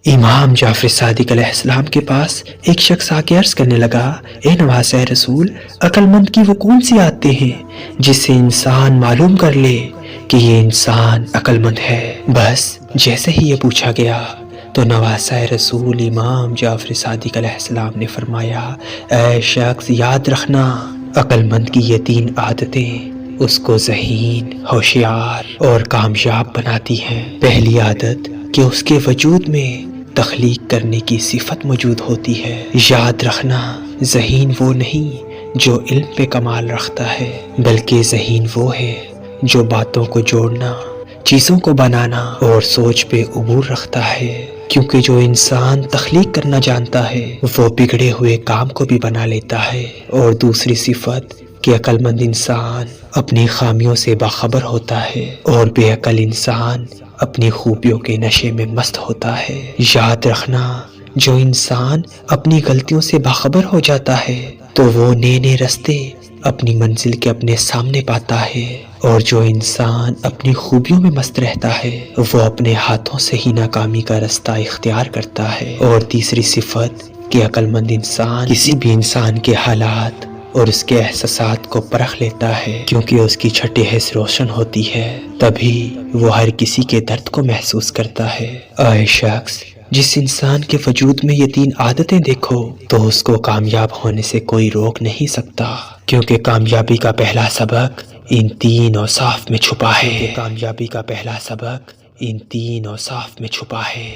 امام جعفر صادق علیہ السلام کے پاس ایک شخص آ کے عرض کرنے لگا، اے نواسۂ رسول، عقل مند کی وہ کون سی عادتیں ہیں جس سے انسان معلوم کر لے کہ یہ انسان عقل مند ہے؟ بس جیسے ہی یہ پوچھا گیا تو نواسۂ رسول امام جعفر صادق علیہ السلام نے فرمایا، اے شخص یاد رکھنا، عقل مند کی یہ 3 عادتیں اس کو ذہین، ہوشیار اور کامیاب بناتی ہیں۔ پہلی عادت کہ اس کے وجود میں تخلیق کرنے کی صفت موجود ہوتی ہے۔ یاد رکھنا، ذہین وہ نہیں جو علم پہ کمال رکھتا ہے، بلکہ ذہین وہ ہے جو باتوں کو جوڑنا، چیزوں کو بنانا اور سوچ پہ عبور رکھتا ہے، کیونکہ جو انسان تخلیق کرنا جانتا ہے وہ بگڑے ہوئے کام کو بھی بنا لیتا ہے۔ اور دوسری صفت کہ عقل مند انسان اپنی خامیوں سے باخبر ہوتا ہے اور بے عقل انسان اپنی خوبیوں کے نشے میں مست ہوتا ہے۔ یاد رکھنا، جو انسان اپنی غلطیوں سے باخبر ہو جاتا ہے تو وہ نئے نئے راستے اپنی منزل کے اپنے سامنے پاتا ہے، اور جو انسان اپنی خوبیوں میں مست رہتا ہے وہ اپنے ہاتھوں سے ہی ناکامی کا راستہ اختیار کرتا ہے۔ اور تیسری صفت کہ عقل مند انسان کسی بھی انسان کے حالات اور اس کے احساسات کو پرکھ لیتا ہے، کیونکہ اس کی چھٹی حس روشن ہوتی ہے، تبھی وہ ہر کسی کے درد کو محسوس کرتا ہے۔ اے شخص، جس انسان کے وجود میں یہ 3 عادتیں دیکھو تو اس کو کامیاب ہونے سے کوئی روک نہیں سکتا، کیونکہ کامیابی کا پہلا سبق ان 3 اوصاف میں چھپا ہے۔ کامیابی کا پہلا سبق ان 3 اوصاف میں چھپا ہے۔